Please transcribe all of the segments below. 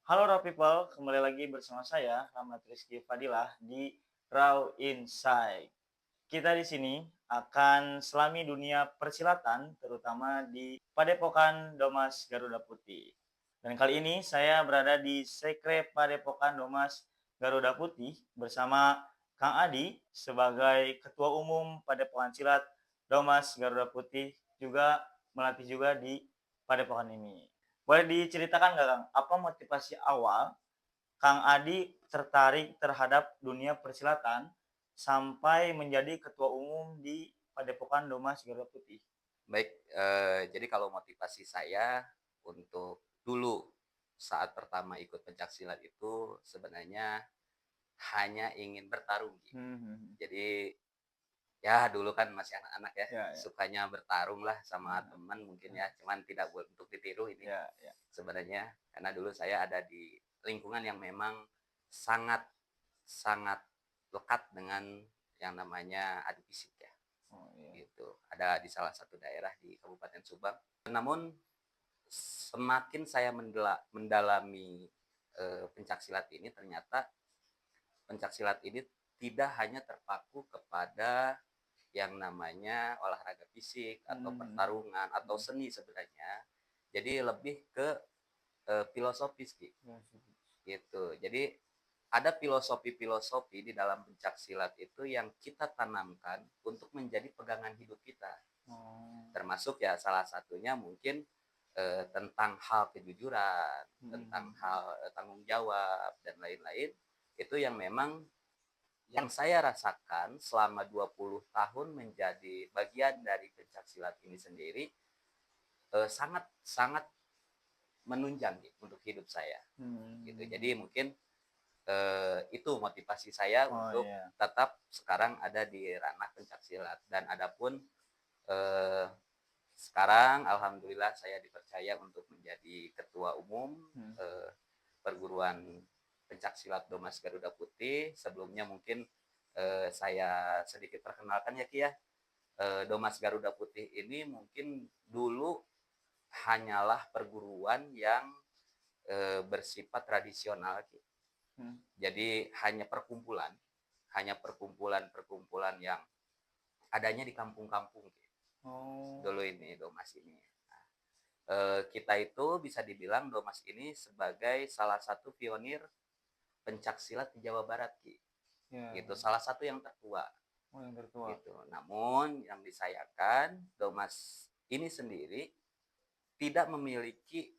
Halo Raw People, kembali lagi bersama saya Rahmat Rizky Fadilah di Raw Insight. Kita di sini akan selami dunia persilatan, terutama di Padepokan Domas Garuda Putih. Dan kali ini saya berada di Sekre Padepokan Domas Garuda Putih bersama Kang Adi sebagai Ketua Umum Padepokan Silat Domas Garuda Putih, juga melatih juga di Padepokan ini. Boleh diceritakan nggak Kang, apa motivasi awal Kang Adi tertarik terhadap dunia persilatan sampai menjadi ketua umum di Padepokan Domas Garuda Putih? Baik, jadi kalau motivasi saya untuk dulu saat pertama ikut pencaksilat itu sebenarnya hanya ingin bertarung gitu. Hmm, hmm, hmm. Jadi ya dulu kan masih anak-anak ya, Ya, ya, sukanya bertarung lah sama ya, teman mungkin ya, cuman tidak untuk ditiru ini ya, ya. sebenarnya. Karena dulu saya ada di lingkungan yang memang sangat sangat lekat dengan yang namanya adu fisik ya. Oh iya. Gitu. Ada di salah satu daerah di Kabupaten Subang. Namun semakin saya mendalami pencaksilat ini, ternyata pencaksilat ini tidak hanya terpaku kepada yang namanya olahraga fisik atau Hmm, hmm, pertarungan atau hmm. seni sebenarnya. Jadi lebih ke filosofis gitu. Jadi ada filosofi-filosofi di dalam pencaksilat itu yang kita tanamkan untuk menjadi pegangan hidup kita. Oh. Termasuk ya salah satunya mungkin tentang hal kejujuran, Hmm, hmm, tentang hmm. hal tanggung jawab dan lain-lain. Itu yang memang yang saya rasakan selama 20 tahun menjadi bagian dari pencaksilat ini sendiri, sangat sangat menunjang gitu, untuk hidup saya gitu. Hmm. Jadi mungkin itu motivasi saya Oh untuk iya. tetap sekarang ada di ranah pencaksilat. Dan adapun eh, sekarang alhamdulillah saya dipercaya untuk menjadi ketua umum Hmm. eh, perguruan pencaksilat Domas Garuda Putih. Sebelumnya mungkin saya sedikit perkenalkan ya Ki ya. Domas Garuda Putih ini mungkin dulu hanyalah perguruan yang bersifat tradisional Ki. Hmm. Jadi hanya perkumpulan-perkumpulan yang adanya di kampung-kampung Ki. Oh. Dulu ini Domas ini. Kita itu bisa dibilang Domas ini sebagai salah satu pionir pencaksilat di Jawa Barat Ki. Ya. Gitu, salah satu yang tertua Oh yang tertua. gitu. Namun yang disayangkan Domas ini sendiri tidak memiliki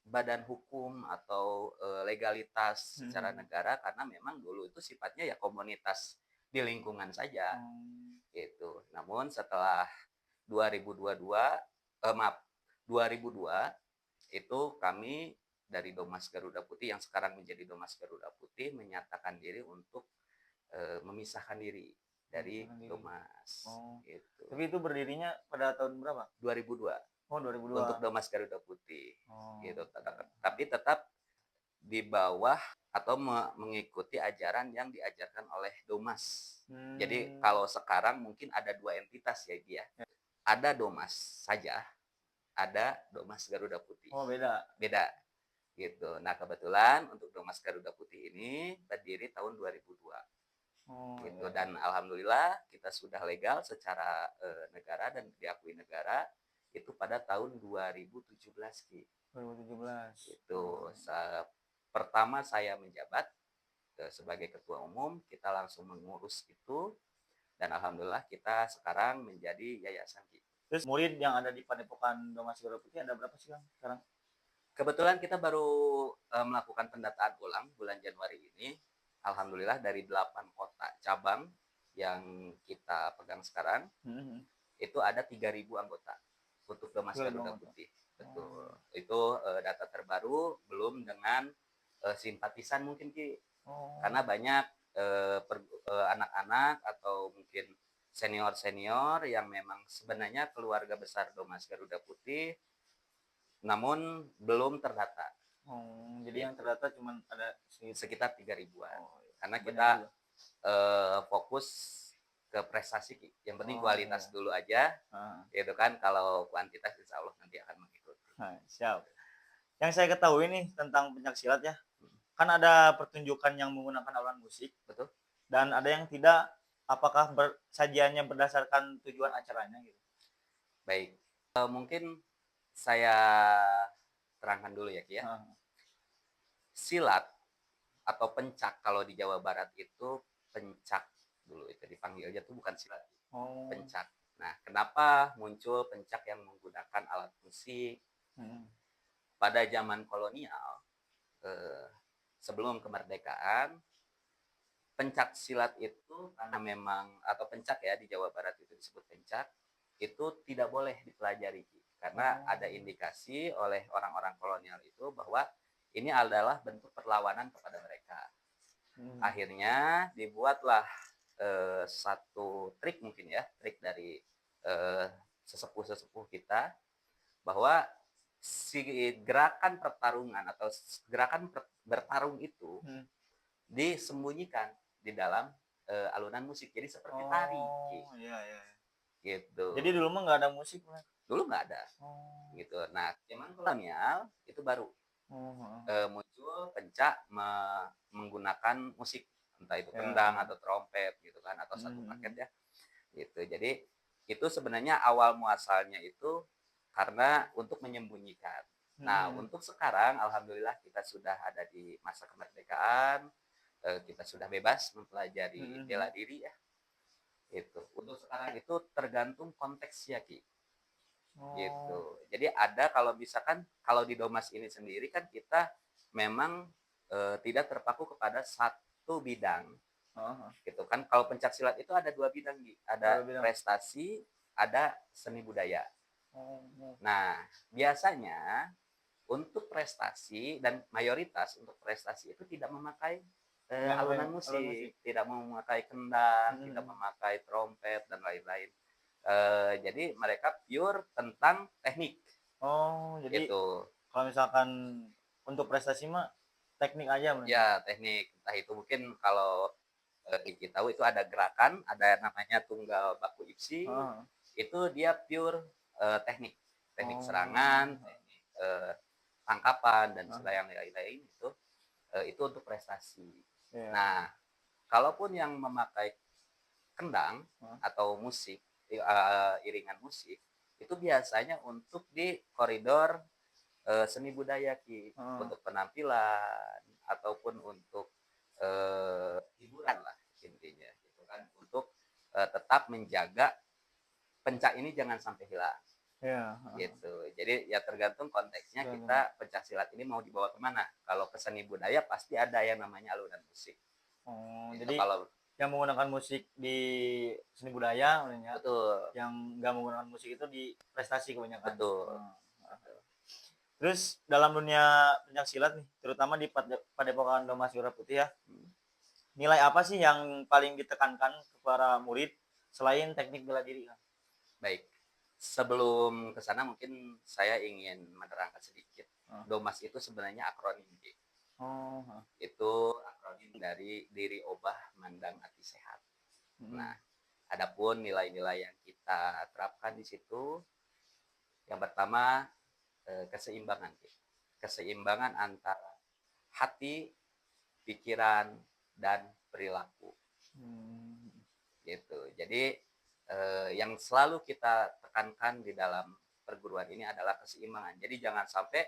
badan hukum atau legalitas Hmm, hmm, secara hmm. negara karena memang dulu itu sifatnya ya komunitas di lingkungan saja Oh. gitu. Namun setelah 2022 maaf 2002 itu kami dari Domas Garuda Putih yang sekarang menjadi Domas Garuda Putih menyatakan diri untuk memisahkan diri dari Memisahkan diri. Domas Oh. gitu. Tapi itu berdirinya pada tahun berapa? 2002 Oh 2002. untuk Domas Garuda Putih Oh. gitu. Tapi tetap di bawah atau mengikuti ajaran yang diajarkan oleh Domas. Jadi Hmm. kalau sekarang mungkin ada dua entitas ya dia. Ada Domas saja, ada Domas Garuda Putih. Oh beda. Beda gitu. Nah, kebetulan untuk Domas Garuda Putih ini berdiri tahun 2002 Oh gitu. iya iya. Dan alhamdulillah kita sudah legal secara negara dan diakui negara itu pada tahun 2017 Ki. 2017. Itu Oh. pertama saya menjabat sebagai ketua umum, kita langsung mengurus itu dan alhamdulillah kita sekarang menjadi yayasan Ki. Terus murid yang ada di Padepokan Domas Garuda Putih ada berapa sih Kang sekarang? Kebetulan kita baru melakukan pendataan ulang bulan Januari ini. Alhamdulillah dari 8 kota cabang yang kita pegang sekarang Hmm. itu ada 3.000 anggota untuk Domas 3.000 Garuda anggota. Putih. Oh. Betul. Itu data terbaru belum dengan simpatisan mungkin Ki. Oh. Karena banyak anak-anak atau mungkin senior-senior yang memang sebenarnya keluarga besar Domas Garuda Putih namun belum terdata Oh, jadi yang gitu. terdata cuma ada segitu. Sekitar 3.000-an. Oh, iya. Karena Banyak kita juga. fokus ke prestasi yang penting Oh kualitas iya. dulu aja Ah, gitu kan. Kalau kuantitas insya Allah nanti akan mengikuti. siap. Yang saya ketahui nih tentang pencaksilat ya, kan ada pertunjukan yang menggunakan alat musik Betul? dan ada yang tidak. Apakah sajiannya berdasarkan tujuan acaranya gitu? Baik. Mungkin saya terangkan dulu ya, Ki, ya. Heeh. Silat atau pencak kalau di Jawa Barat itu pencak dulu itu dipanggilnya tuh bukan silat, Oh. pencak. Nah, kenapa muncul pencak yang menggunakan alat musik? Mhm. Pada zaman kolonial, eh, sebelum kemerdekaan, pencak silat itu karena memang atau pencak ya di Jawa Barat itu disebut pencak, itu tidak boleh dipelajari karena ada Oh. indikasi oleh orang-orang kolonial itu bahwa ini adalah bentuk perlawanan kepada mereka. Mhm. Akhirnya dibuatlah satu trik mungkin ya, trik dari eh, sesepuh-sesepuh kita bahwa si gerakan pertarungan atau gerakan bertarung itu Mhm. disembunyikan di dalam alunan musik. Jadi seperti tari, Oh, iya iya. gitu. Jadi dulu mah nggak ada musik, Mas? Dulu nggak ada, Oh. gitu. Nah, zaman kolonial itu baru Oh, heeh. muncul pencak menggunakan musik, entah itu Iya kendang iya. atau trompet gitu kan, atau Mhm satu paket mhm. ya, gitu. Jadi itu sebenarnya awal muasalnya itu karena untuk menyembunyikan. Nah, Mhm. untuk sekarang alhamdulillah kita sudah ada di masa kemerdekaan, kita sudah bebas Mhm mempelajari bela mhm. diri ya, itu. Untuk sekarang itu tergantung konteksnya, Ki, gitu. Oh. Jadi ada kalau misalkan kalau di Domas ini sendiri kan kita memang, tidak terpaku kepada satu bidang, Heeh heeh. gitu kan. Kalau pencaksilat itu ada 2 bidang, Ki, ada Kalau bilang. prestasi, ada seni budaya. Oh oh. Nah, biasanya untuk prestasi dan mayoritas untuk prestasi itu tidak memakai, alunan Alat musik? musik, tidak memakai kendang, Mhm tidak mhm. memakai trompet dan lain-lain. Jadi mereka pure tentang teknik, Oh, jadi gitu. kalau misalkan untuk prestasi mah teknik aja berarti? Ya, teknik. Entah itu mungkin kalau, Diki tahu itu ada gerakan, ada namanya tunggal baku ipsi, Heeh heeh. itu dia pure, teknik. Teknik serangan, Oh, teknik, tangkapan dan heeh. yang lain-lain itu untuk prestasi. Iya. Nah, kalaupun yang memakai kendang Heeh. atau musik, iringan musik, itu biasanya untuk di koridor seni budaya, Ki, Heeh. untuk penampilan ataupun untuk hiburan lah intinya gitu kan, untuk tetap menjaga pencak ini jangan sampai hilang, Iya, heeh. gitu. Jadi ya tergantung konteksnya Tergantung. kita pencak silat ini mau dibawa kemana. Kalau ke seni budaya pasti ada yang namanya alunan musik, Oh, itu jadi kalau yang menggunakan musik di seni budaya maksudnya, betul yang nggak menggunakan musik itu di prestasi kebanyakan? betul Oh, heeh. betul. Terus dalam dunia pencaksilat nih, terutama di Padepokan Domas Merah Putih ya, Hmm, nilai apa sih yang paling ditekankan ke para murid selain teknik bela diri, Kang? baik. Sebelum ke sana mungkin saya ingin menerangkan sedikit. Heeh. Domas itu sebenarnya akronim, Ki. Oh, heeh. Itu akronim dari diri obah mandang ati sehat. Nah, Mhm. adapun nilai-nilai yang kita terapkan di situ, yang pertama keseimbangan, Ki. Keseimbangan antara hati, pikiran, dan perilaku. Mmm. Gitu. Jadi yang selalu kita tekankan di dalam perguruan ini adalah keseimbangan. Jadi jangan sampai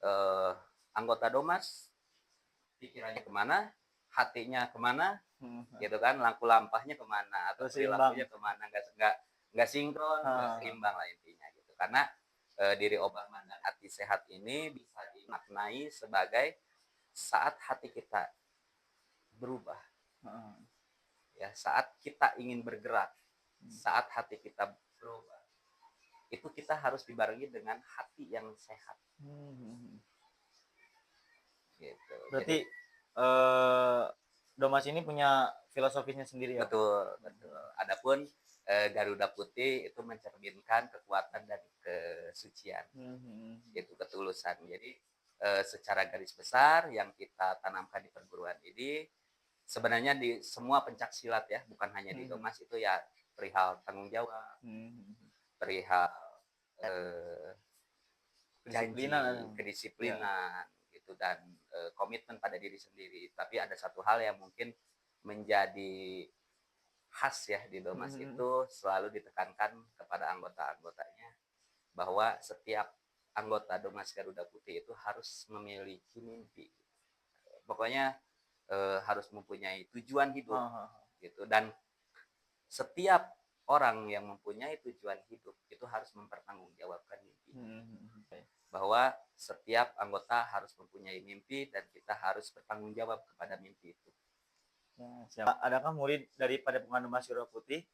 eh, anggota Domas pikirannya kemana, hatinya kemana, Mhm, heeh. gitu kan, lampu lampahnya kemana atau Terus seimbang. perilakunya kemana, nggak sinkron, nggak Heeh. seimbang lah intinya gitu. Karena diri Obama dan hati sehat ini bisa dimaknai sebagai saat hati kita berubah, Heeh. ya saat kita ingin bergerak, Mmm. saat hati kita berubah, itu kita harus dibarengi dengan hati yang sehat, Mmm, mhm mhm. gitu. Jadi Berarti, eee, Domas ini punya filosofisnya sendiri ya? betul betul. Adapun Garuda Putih itu mencerminkan kekuatan dan kesucian, Mhm mhm. itu ketulusan. Jadi secara garis besar yang kita tanamkan di perguruan ini sebenarnya di semua pencak silat ya, bukan hanya di Mhm Domas itu ya perihal tanggung jawab, mhm. Mhm mhm. perihal eh, janji, Kedisiplinan. Ya. kedisiplinan gitu dan komitmen pada diri sendiri. Tapi ada satu hal yang mungkin menjadi khas ya di Domas Mhm. itu selalu ditekankan kepada anggota-anggotanya bahwa setiap anggota Domas Garuda Putih itu harus memiliki mimpi. Pokoknya harus mempunyai tujuan hidup Heeh heeh. gitu dan setiap orang yang mempunyai tujuan hidup itu harus mempertanggungjawabkan mimpinya. Mhm mhm. Bahwa setiap anggota harus mempunyai mimpi dan kita harus bertanggung jawab kepada mimpi itu. Ya, siap. Adakah murid dari Padepokan Mas Garuda Putih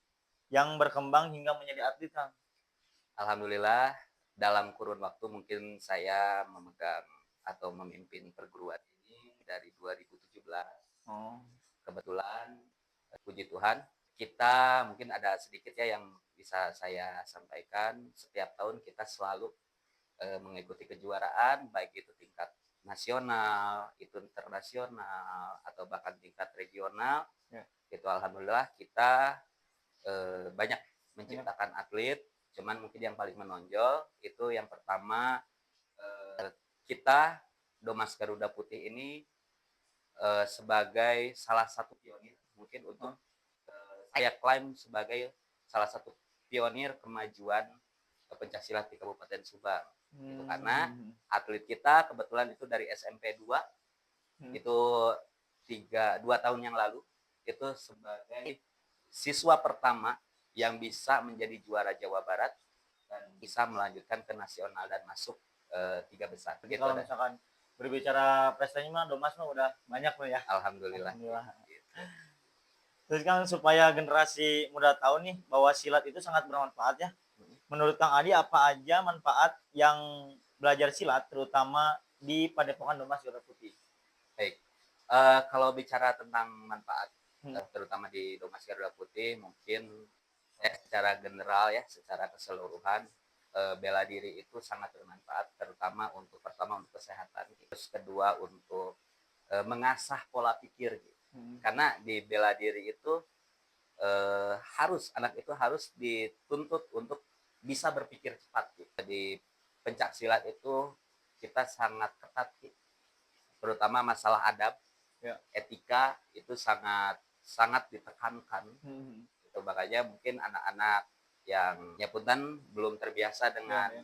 yang berkembang hingga menjadi atlet, Kang? Alhamdulillah dalam kurun waktu mungkin saya memegang atau memimpin perguruan ini dari 2017. Oh. Kebetulan puji Tuhan kita mungkin ada sedikit ya yang bisa saya sampaikan. Setiap tahun kita selalu mengikuti kejuaraan baik itu tingkat nasional, itu internasional atau bahkan tingkat regional. Ya. Itu alhamdulillah kita banyak Banyak. menciptakan atlet. Cuman mungkin yang paling menonjol itu yang pertama kita Domas Garuda Putih ini sebagai salah satu pionir mungkin untuk Oh. saya klaim sebagai salah satu pionir kemajuan pencaksilat di Kabupaten Subang. Itu karena Mmm. atlet kita kebetulan itu dari SMP 2 Mhm. itu 2 tahun yang lalu itu sebagai siswa pertama yang bisa menjadi juara Jawa Barat dan bisa melanjutkan ke nasional dan masuk 3 besar. Jadi Begitu kalau dan misalkan berbicara prestasinya mah Domas mah udah banyak loh ya. alhamdulillah Alhamdulillah. gitu. Terus kan supaya generasi muda tahu nih bahwa silat itu sangat bermanfaat ya. Menurut Kang Adi apa aja manfaat yang belajar silat terutama di Padepokan Domas Garuda Putih? Baik. Kalau bicara tentang manfaat Hmm. terutama di Domas Garuda Putih mungkin secara general ya, secara keseluruhan bela diri itu sangat bermanfaat terutama untuk pertama untuk kesehatan, terus kedua untuk mengasah pola pikir gitu. Hmm. Karena di bela diri itu anak itu harus dituntut untuk bisa berpikir cepat gitu. Di pencak silat itu kita sangat ketat gitu. Terutama masalah adab, Ya. etika itu sangat sangat ditekankan. Hmm. Itu makanya mungkin anak-anak yang ya punten belum terbiasa Ya, dengan ya.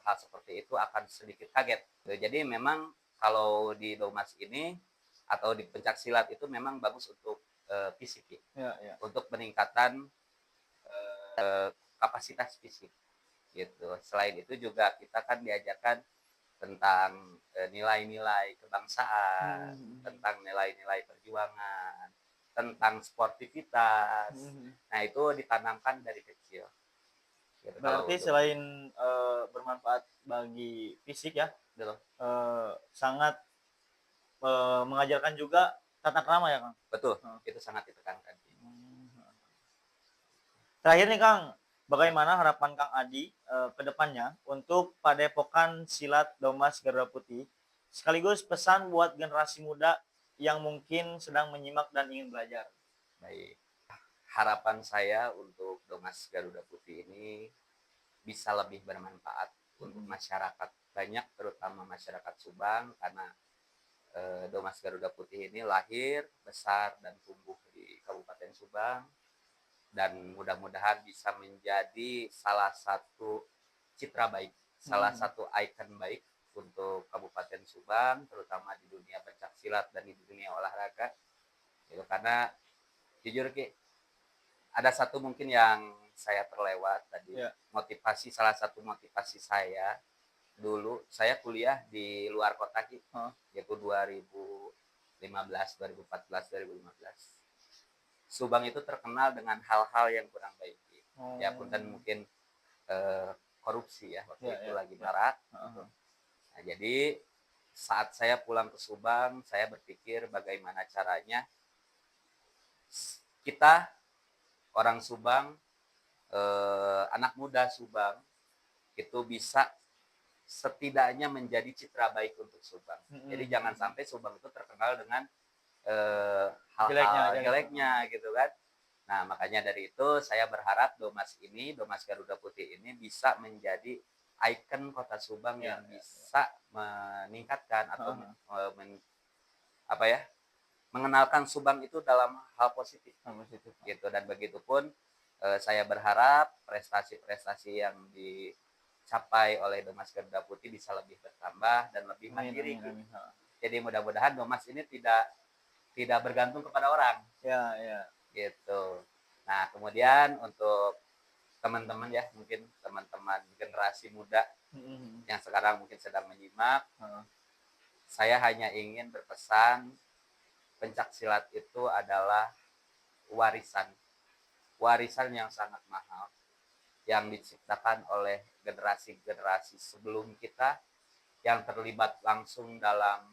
hal seperti itu akan sedikit kaget. Jadi memang kalau di Domas ini atau di pencak silat itu memang bagus untuk fisik ya. Ya, ya. Untuk peningkatan kapasitas fisik gitu. Selain itu juga kita kan diajarkan tentang nilai-nilai kebangsaan, Hmm. tentang nilai-nilai perjuangan, tentang sportivitas. Hmm. Nah, itu ditanamkan dari kecil. Gitu, kalau Berarti untuk selain bermanfaat bagi fisik ya, gitu. sangat mengajarkan juga tata krama ya, Kang? Betul, Heeh. itu sangat ditekankan. Terakhir nih Kang, Ya, bagaimana harapan Kang Adi ke depannya untuk Padepokan Silat Domas Garuda Putih, sekaligus pesan buat generasi muda yang mungkin sedang menyimak dan ingin belajar? baik. Harapan saya untuk Domas Garuda Putih ini bisa lebih bermanfaat untuk Mhm. masyarakat banyak, terutama masyarakat Subang, karena Domas Garuda Putih ini lahir, besar, dan tumbuh di Kabupaten Subang. Dan mudah-mudahan bisa menjadi salah satu citra baik, salah Mhm. satu ikon baik untuk Kabupaten Subang, terutama di dunia pencak silat dan di dunia olahraga. Gitu. Karena jujur Ki, ada satu mungkin yang saya terlewat tadi. Ya. Salah satu motivasi saya dulu, saya kuliah di luar kota Ki, Heeh. yaitu 2015, 2014, 2015. Subang itu terkenal dengan hal-hal yang kurang baik. Ya Oh. punten mungkin eh, korupsi ya waktu Ya, itu ya, lagi ya. marak gitu. Heeh. Nah, jadi saat saya pulang ke Subang, saya berpikir bagaimana caranya kita orang Subang, anak muda Subang itu bisa setidaknya menjadi citra baik untuk Subang. Jadi jangan Mhm. sampai Subang itu terkenal dengan Jeleknya hal-hal aja gitu. jeleknya gitu kan. Nah, makanya dari itu saya berharap Domas Garuda Putih ini bisa menjadi ikon Kota Subang Ya, yang ya. bisa meningkatkan atau Heeh, apa ya, mengenalkan Subang itu dalam hal positif sama situ. gitu. Dan begitupun saya berharap prestasi-prestasi yang dicapai oleh Domas Garuda Putih bisa lebih bertambah dan lebih Amin, mandiri amin, gitu. amin. Heeh. Jadi mudah-mudahan Domas ini tidak bergantung kepada orang Ya, ya. gitu. Nah, kemudian untuk teman-teman ya, mungkin teman-teman generasi muda Mhm, yang sekarang mungkin sedang menyimak, heeh. saya hanya ingin berpesan pencak silat itu adalah warisan. Warisan yang sangat mahal yang diciptakan oleh generasi-generasi sebelum kita yang terlibat langsung dalam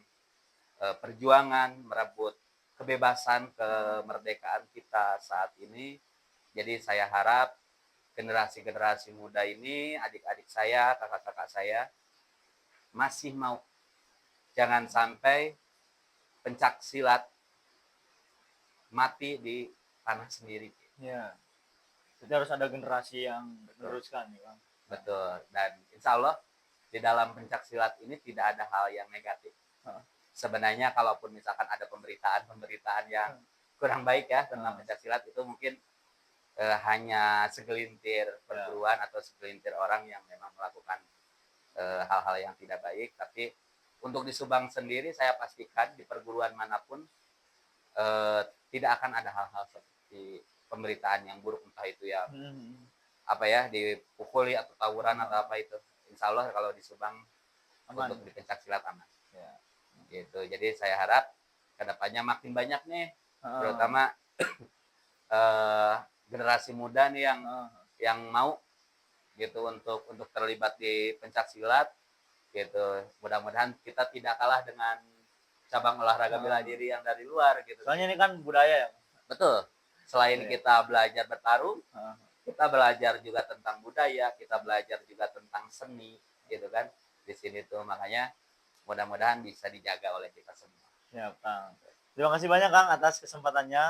perjuangan merebut kebebasan, kemerdekaan kita saat ini. Jadi saya harap generasi-generasi muda ini, adik-adik saya, kakak-kakak saya, masih mau. Jangan sampai pencak silat mati di tanah sendiri. Ya. Jadi harus ada generasi yang Betul, meneruskan ya, Bang. Nah, betul. Dan insya Allah di dalam pencak silat ini tidak ada hal yang negatif. heeh, Sebenarnya kalaupun misalkan ada pemberitaan-pemberitaan yang kurang baik ya tentang heeh, pencak silat itu mungkin hanya segelintir ya. perguruan atau segelintir orang yang memang melakukan hal-hal yang tidak baik. Tapi untuk di Subang sendiri saya pastikan di perguruan manapun eh, tidak akan ada hal-hal seperti pemberitaan yang buruk, entah itu yang Mhm, apa ya dipukuli atau tawuran atau heeh, apa itu. Insya Allah kalau di Subang aman. untuk di pencak silat aman Ya. gitu. Jadi saya harap kedepannya makin banyak nih, Heeh, terutama eh, generasi muda nih heeh. yang mau gitu untuk terlibat di pencak silat gitu. Mudah-mudahan kita tidak kalah dengan cabang olahraga bela Heeh. diri yang dari luar gitu. Soalnya ini kan budaya ya, Bang. Betul. Selain Budaya. kita belajar bertarung, Heeh. kita belajar juga tentang budaya, kita belajar juga tentang seni gitu kan. Di sini tuh makanya mudah-mudahan bisa dijaga oleh kita semua. Siap, Kang. Terima kasih banyak, Kang, atas kesempatannya.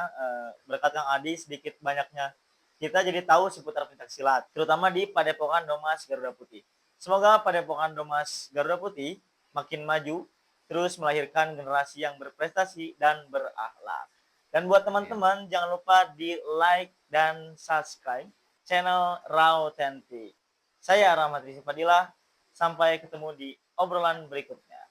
Berkat Kang Adi, sedikit banyaknya kita jadi tahu seputar pencaksilat, terutama di Padepokan Domas Garuda Putih. Semoga Padepokan Domas Garuda Putih makin maju, terus melahirkan generasi yang berprestasi dan berakhlak. Dan buat Ya. teman-teman, jangan lupa di like dan subscribe channel Raw Authentic. Saya Rahmat Rizky Fadilah. Sampai ketemu di obrolan berikutnya.